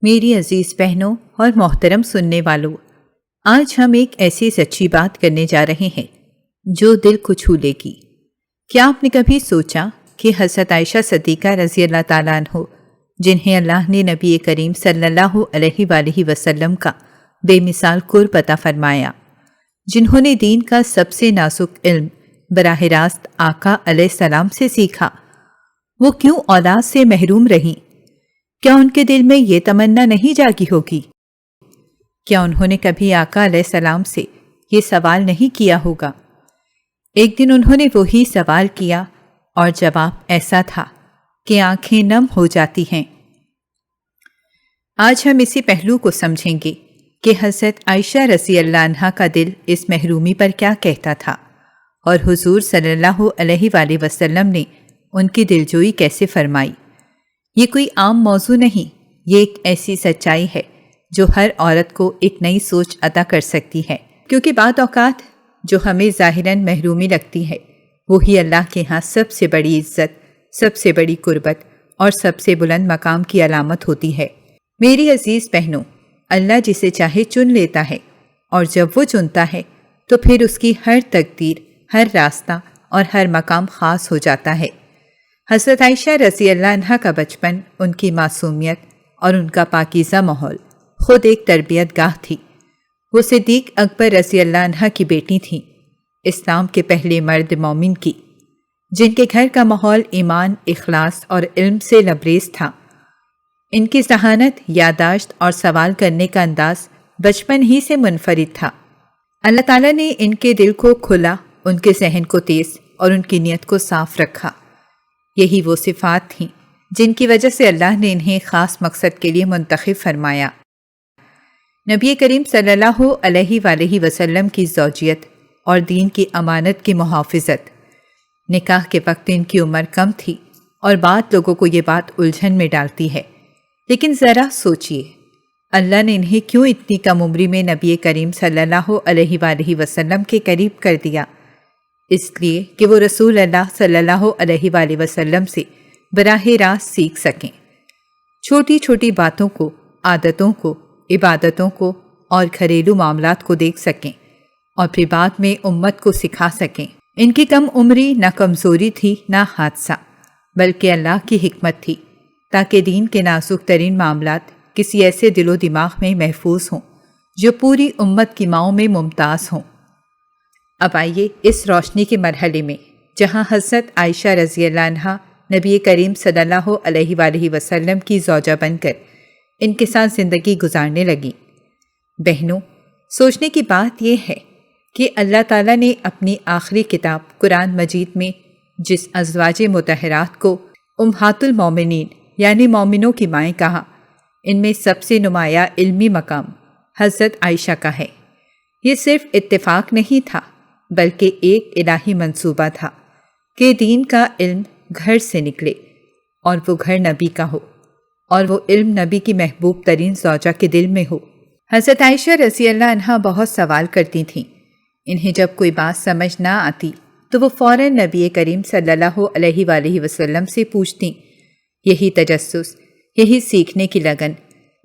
میری عزیز بہنوں اور محترم سننے والوں، آج ہم ایک ایسی سچی بات کرنے جا رہے ہیں جو دل کو چھو لے گی۔ کیا آپ نے کبھی سوچا کہ حضرت عائشہ صدیقہ رضی اللہ تعالیٰ عنہ، جنہیں اللہ نے نبی کریم صلی اللہ علیہ وآلہ وسلم کا بے مثال قرب عطا فرمایا، جنہوں نے دین کا سب سے نازک علم براہ راست آقا علیہ السلام سے سیکھا، وہ کیوں اولاد سے محروم رہیں؟ کیا ان کے دل میں یہ تمنا نہیں جاگی ہوگی؟ کیا انہوں نے کبھی آقا علیہ السلام سے یہ سوال نہیں کیا ہوگا؟ ایک دن انہوں نے وہی سوال کیا اور جواب ایسا تھا کہ آنکھیں نم ہو جاتی ہیں۔ آج ہم اسی پہلو کو سمجھیں گے کہ حضرت عائشہ رضی اللہ عنہا کا دل اس محرومی پر کیا کہتا تھا، اور حضور صلی اللہ علیہ وآلہ وسلم نے ان کی دلجوئی کیسے فرمائی۔ یہ کوئی عام موضوع نہیں، یہ ایک ایسی سچائی ہے جو ہر عورت کو ایک نئی سوچ عطا کر سکتی ہے، کیونکہ بعض اوقات جو ہمیں ظاہراً محرومی لگتی ہے وہی اللہ کے ہاں سب سے بڑی عزت، سب سے بڑی قربت اور سب سے بلند مقام کی علامت ہوتی ہے۔ میری عزیز بہنوں، اللہ جسے چاہے چن لیتا ہے، اور جب وہ چنتا ہے تو پھر اس کی ہر تقدیر، ہر راستہ اور ہر مقام خاص ہو جاتا ہے۔ حضرت عائشہ رضی اللہ عنہا کا بچپن، ان کی معصومیت اور ان کا پاکیزہ ماحول خود ایک تربیت گاہ تھی۔ وہ صدیق اکبر رضی اللہ عنہ کی بیٹی تھیں، اسلام کے پہلے مرد مومن کی، جن کے گھر کا ماحول ایمان، اخلاص اور علم سے لبریز تھا۔ ان کی ذہانت، یادداشت اور سوال کرنے کا انداز بچپن ہی سے منفرد تھا۔ اللہ تعالیٰ نے ان کے دل کو کھلا، ان کے ذہن کو تیز اور ان کی نیت کو صاف رکھا۔ یہی وہ صفات تھیں جن کی وجہ سے اللہ نے انہیں خاص مقصد کے لیے منتخب فرمایا۔ نبی کریم صلی اللہ علیہ وآلہ وسلم کی زوجیت اور دین کی امانت کی محافظت۔ نکاح کے وقت ان کی عمر کم تھی، اور بعض لوگوں کو یہ بات الجھن میں ڈالتی ہے، لیکن ذرا سوچئے، اللہ نے انہیں کیوں اتنی کم عمری میں نبی کریم صلی اللہ علیہ وآلہ وسلم کے قریب کر دیا؟ اس لیے کہ وہ رسول اللہ صلی اللہ علیہ وآلہ وسلم سے براہ راست سیکھ سکیں، چھوٹی چھوٹی باتوں کو، عادتوں کو، عبادتوں کو اور گھریلو معاملات کو دیکھ سکیں، اور پھر بعد میں امت کو سکھا سکیں۔ ان کی کم عمری نہ کمزوری تھی نہ حادثہ، بلکہ اللہ کی حکمت تھی، تاکہ دین کے نازک ترین معاملات کسی ایسے دل و دماغ میں محفوظ ہوں جو پوری امت کی ماؤں میں ممتاز ہوں۔ اب آئیے اس روشنی کے مرحلے میں جہاں حضرت عائشہ رضی اللہ عنہا نبی کریم صلی اللہ علیہ وآلہ وسلم کی زوجہ بن کر ان کے ساتھ زندگی گزارنے لگی۔ بہنوں، سوچنے کی بات یہ ہے کہ اللہ تعالیٰ نے اپنی آخری کتاب قرآن مجید میں جس ازواج مطہرات کو امہات المومنین یعنی مومنوں کی مائیں کہا، ان میں سب سے نمایاں علمی مقام حضرت عائشہ کا ہے۔ یہ صرف اتفاق نہیں تھا، بلکہ ایک الہی منصوبہ تھا کہ دین کا علم گھر سے نکلے اور وہ گھر نبی کا ہو، اور وہ علم نبی کی محبوب ترین زوجہ کے دل میں ہو۔ حضرت عائشہ رضی اللہ عنہا بہت سوال کرتی تھیں۔ انہیں جب کوئی بات سمجھ نہ آتی تو وہ فوراً نبی کریم صلی اللہ علیہ وآلہ وسلم سے پوچھتیں۔ یہی تجسس، یہی سیکھنے کی لگن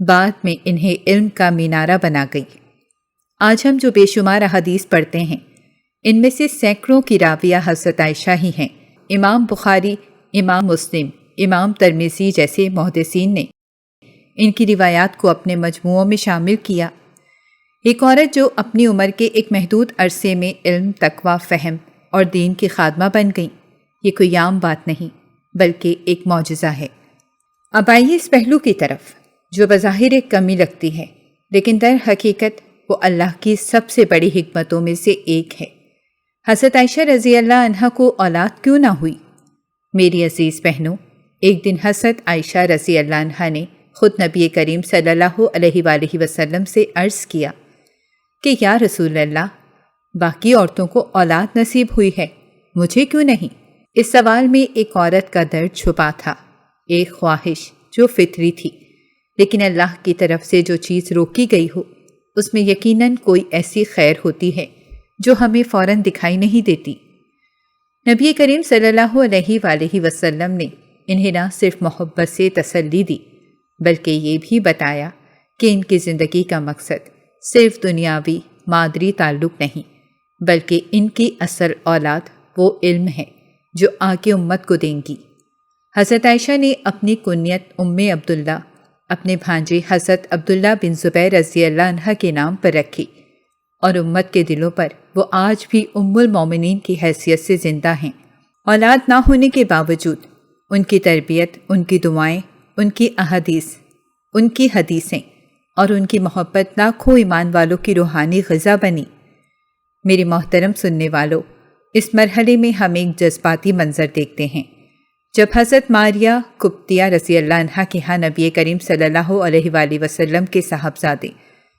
بعد میں انہیں علم کا مینارہ بنا گئی۔ آج ہم جو بے شمار احادیث پڑھتے ہیں، ان میں سے سینکڑوں کی راویہ حضرت عائشہ ہی ہیں۔ امام بخاری، امام مسلم، امام ترمذی جیسے محدثین نے ان کی روایات کو اپنے مجموعوں میں شامل کیا۔ ایک عورت جو اپنی عمر کے ایک محدود عرصے میں علم، تقویٰ، فہم اور دین کی خادمہ بن گئیں، یہ کوئی عام بات نہیں بلکہ ایک معجزہ ہے۔ اب آئیے اس پہلو کی طرف جو بظاہر ایک کمی لگتی ہے، لیکن در حقیقت وہ اللہ کی سب سے بڑی حکمتوں میں سے ایک ہے۔ حضرت عائشہ رضی اللہ عنہا کو اولاد کیوں نہ ہوئی؟ میری عزیز بہنوں، ایک دن حضرت عائشہ رضی اللہ عنہا نے خود نبی کریم صلی اللہ علیہ وآلہ وسلم سے عرض کیا کہ یا رسول اللہ، باقی عورتوں کو اولاد نصیب ہوئی ہے، مجھے کیوں نہیں؟ اس سوال میں ایک عورت کا درد چھپا تھا، ایک خواہش جو فطری تھی، لیکن اللہ کی طرف سے جو چیز روکی گئی ہو اس میں یقیناً کوئی ایسی خیر ہوتی ہے جو ہمیں فوراً دکھائی نہیں دیتی۔ نبی کریم صلی اللہ علیہ وآلہ وسلم نے انہیں نہ صرف محبت سے تسلی دی بلکہ یہ بھی بتایا کہ ان کی زندگی کا مقصد صرف دنیاوی مادری تعلق نہیں، بلکہ ان کی اصل اولاد وہ علم ہے جو آگے امت کو دیں گی۔ حضرت عائشہ نے اپنی کنیت ام عبداللہ اپنے بھانجے حضرت عبداللہ بن زبیر رضی اللہ عنہ کے نام پر رکھی، اور امت کے دلوں پر وہ آج بھی ام المومنین کی حیثیت سے زندہ ہیں۔ اولاد نہ ہونے کے باوجود ان کی تربیت، ان کی دعائیں، ان کی احادیث، ان کی حدیثیں اور ان کی محبت لاکھوں ایمان والوں کی روحانی غذا بنی۔ میری محترم سننے والوں، اس مرحلے میں ہم ایک جذباتی منظر دیکھتے ہیں جب حضرت ماریہ قبطیہ رضی اللہ عنہا کے ہاں نبی کریم صلی اللہ علیہ وآلہ وسلم کے صاحبزادے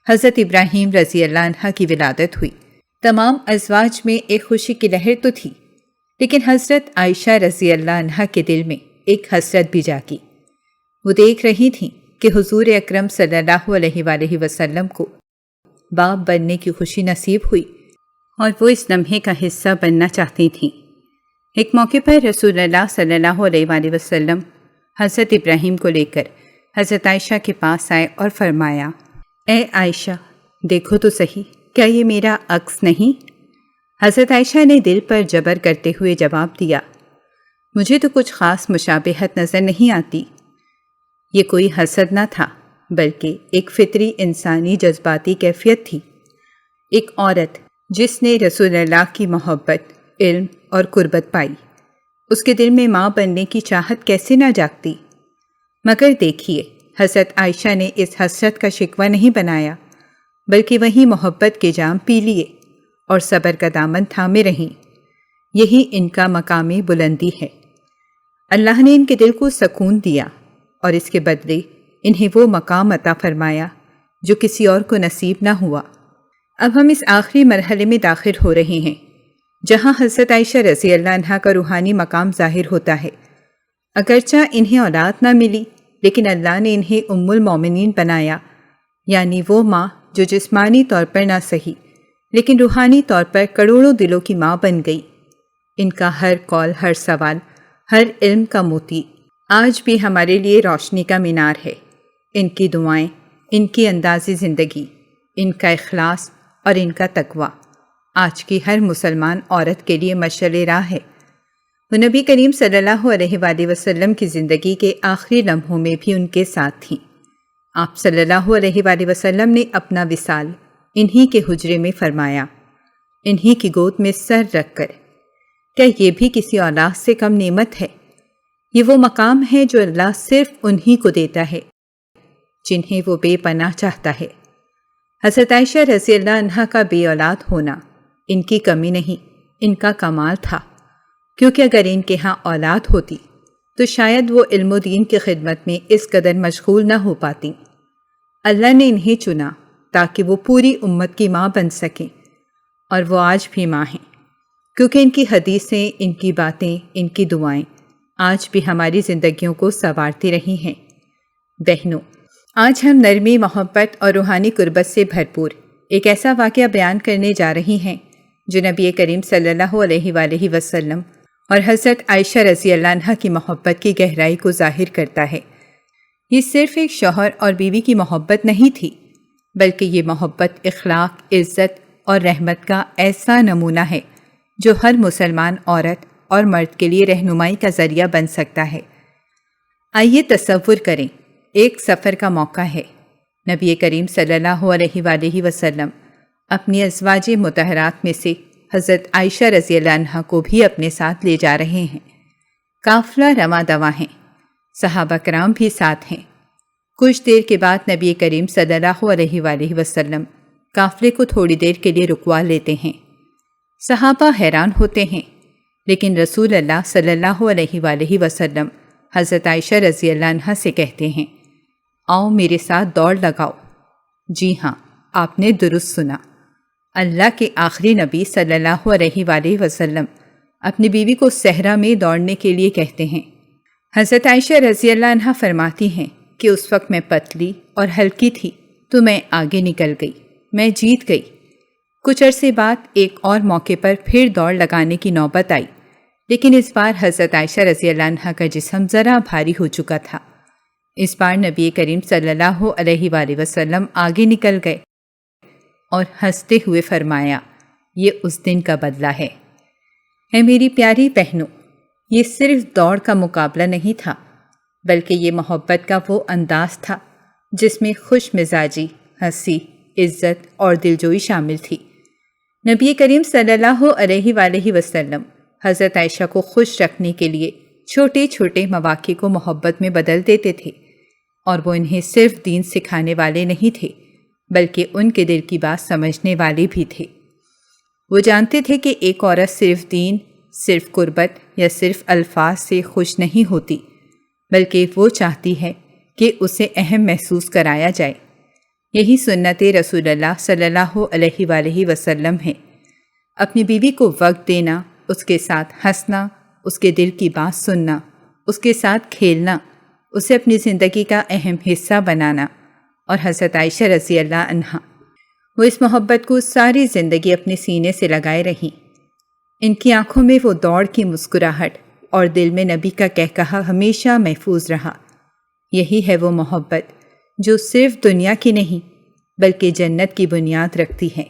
حضرت ابراہیم رضی اللہ عنہ کی ولادت ہوئی۔ تمام ازواج میں ایک خوشی کی لہر تو تھی، لیکن حضرت عائشہ رضی اللہ عنہا کے دل میں ایک حسرت بھی جاگی۔ وہ دیکھ رہی تھیں کہ حضور اکرم صلی اللہ علیہ وآلہ وسلم کو باپ بننے کی خوشی نصیب ہوئی، اور وہ اس لمحے کا حصہ بننا چاہتی تھیں۔ ایک موقع پر رسول اللہ صلی اللہ علیہ وآلہ وسلم حضرت ابراہیم کو لے کر حضرت عائشہ کے پاس آئے اور فرمایا، اے عائشہ، دیکھو تو صحیح، کیا یہ میرا عکس نہیں؟ حضرت عائشہ نے دل پر جبر کرتے ہوئے جواب دیا، مجھے تو کچھ خاص مشابہت نظر نہیں آتی۔ یہ کوئی حسد نہ تھا، بلکہ ایک فطری انسانی جذباتی کیفیت تھی۔ ایک عورت جس نے رسول اللہ کی محبت، علم اور قربت پائی، اس کے دل میں ماں بننے کی چاہت کیسے نہ جاگتی؟ مگر دیکھیے، حضرت عائشہ نے اس حسرت کا شکوہ نہیں بنایا، بلکہ وہی محبت کے جام پی لیے اور صبر کا دامن تھامے رہیں۔ یہی ان کا مقام بلندی ہے۔ اللہ نے ان کے دل کو سکون دیا اور اس کے بدلے انہیں وہ مقام عطا فرمایا جو کسی اور کو نصیب نہ ہوا۔ اب ہم اس آخری مرحلے میں داخل ہو رہے ہیں جہاں حضرت عائشہ رضی اللہ عنہا کا روحانی مقام ظاہر ہوتا ہے۔ اگرچہ انہیں اولاد نہ ملی، لیکن اللہ نے انہیں ام المومنین بنایا، یعنی وہ ماں جو جسمانی طور پر نہ سہی لیکن روحانی طور پر کروڑوں دلوں کی ماں بن گئی۔ ان کا ہر قول، ہر سوال، ہر علم کا موتی آج بھی ہمارے لیے روشنی کا مینار ہے۔ ان کی دعائیں، ان کی انداز زندگی، ان کا اخلاص اور ان کا تقویٰ آج کی ہر مسلمان عورت کے لیے مشعل راہ ہے۔ وہ نبی کریم صلی اللہ علیہ وآلہ وسلم کی زندگی کے آخری لمحوں میں بھی ان کے ساتھ تھیں۔ آپ صلی اللہ علیہ وآلہ وسلم نے اپنا وصال انہی کے حجرے میں فرمایا، انہی کی گود میں سر رکھ کر۔ کیا یہ بھی کسی اولاد سے کم نعمت ہے؟ یہ وہ مقام ہے جو اللہ صرف انہی کو دیتا ہے جنہیں وہ بے پناہ چاہتا ہے۔ حضرت عائشہ رضی اللہ عنہا کا بے اولاد ہونا ان کی کمی نہیں، ان کا کمال تھا، کیونکہ اگر ان کے ہاں اولاد ہوتی تو شاید وہ علم و دین کی خدمت میں اس قدر مشغول نہ ہو پاتی۔ اللہ نے انہیں چنا تاکہ وہ پوری امت کی ماں بن سکیں، اور وہ آج بھی ماں ہیں، کیونکہ ان کی حدیثیں، ان کی باتیں، ان کی دعائیں آج بھی ہماری زندگیوں کو سنوارتی رہی ہیں۔ بہنوں، آج ہم نرمی، محبت اور روحانی قربت سے بھرپور ایک ایسا واقعہ بیان کرنے جا رہی ہیں جو نبی کریم صلی اللہ علیہ وآلہ وسلم اور حضرت عائشہ رضی اللہ عنہا کی محبت کی گہرائی کو ظاہر کرتا ہے۔ یہ صرف ایک شوہر اور بیوی کی محبت نہیں تھی، بلکہ یہ محبت اخلاق، عزت اور رحمت کا ایسا نمونہ ہے جو ہر مسلمان عورت اور مرد کے لیے رہنمائی کا ذریعہ بن سکتا ہے۔ آئیے تصور کریں، ایک سفر کا موقع ہے۔ نبی کریم صلی اللہ علیہ وآلہ وسلم اپنی ازواج مطہرات میں سے حضرت عائشہ رضی اللہ عنہا کو بھی اپنے ساتھ لے جا رہے ہیں۔ قافلہ رواں دواں ہیں، صحابہ کرام بھی ساتھ ہیں۔ کچھ دیر کے بعد نبی کریم صلی اللہ علیہ وآلہ وسلم قافلے کو تھوڑی دیر کے لیے رکوا لیتے ہیں۔ صحابہ حیران ہوتے ہیں، لیکن رسول اللہ صلی اللہ علیہ وآلہ وسلم حضرت عائشہ رضی اللہ عنہا سے کہتے ہیں، آؤ میرے ساتھ دوڑ لگاؤ۔ جی ہاں، آپ نے درست سنا، اللہ کے آخری نبی صلی اللہ علیہ وآلہ وسلم اپنی بیوی کو صحرا میں دوڑنے کے لیے کہتے ہیں۔ حضرت عائشہ رضی اللہ عنہا فرماتی ہیں کہ اس وقت میں پتلی اور ہلکی تھی تو میں آگے نکل گئی، میں جیت گئی۔ کچھ عرصے بعد ایک اور موقع پر پھر دوڑ لگانے کی نوبت آئی، لیکن اس بار حضرت عائشہ رضی اللہ عنہا کا جسم ذرا بھاری ہو چکا تھا۔ اس بار نبی کریم صلی اللہ علیہ وآلہ وسلم آگے نکل گئے اور ہنستے ہوئے فرمایا، یہ اس دن کا بدلہ ہے۔ اے میری پیاری بہنوں، یہ صرف دوڑ کا مقابلہ نہیں تھا، بلکہ یہ محبت کا وہ انداز تھا جس میں خوش مزاجی، ہنسی، عزت اور دلجوئی شامل تھی۔ نبی کریم صلی اللہ علیہ وآلہ وسلم حضرت عائشہ کو خوش رکھنے کے لیے چھوٹے چھوٹے مواقع کو محبت میں بدل دیتے تھے، اور وہ انہیں صرف دین سکھانے والے نہیں تھے بلکہ ان کے دل کی بات سمجھنے والے بھی تھے۔ وہ جانتے تھے کہ ایک عورت صرف دین، صرف قربت یا صرف الفاظ سے خوش نہیں ہوتی، بلکہ وہ چاہتی ہے کہ اسے اہم محسوس کرایا جائے۔ یہی سنت رسول اللہ صلی اللہ علیہ وآلہ وسلم ہے۔ اپنی بیوی کو وقت دینا، اس کے ساتھ ہنسنا، اس کے دل کی بات سننا، اس کے ساتھ کھیلنا، اسے اپنی زندگی کا اہم حصہ بنانا۔ اور حضرت عائشہ رضی اللہ عنہا، وہ اس محبت کو ساری زندگی اپنے سینے سے لگائے رہیں۔ ان کی آنکھوں میں وہ دوڑ کی مسکراہٹ اور دل میں نبی کا کہکہا ہمیشہ محفوظ رہا۔ یہی ہے وہ محبت جو صرف دنیا کی نہیں بلکہ جنت کی بنیاد رکھتی ہے۔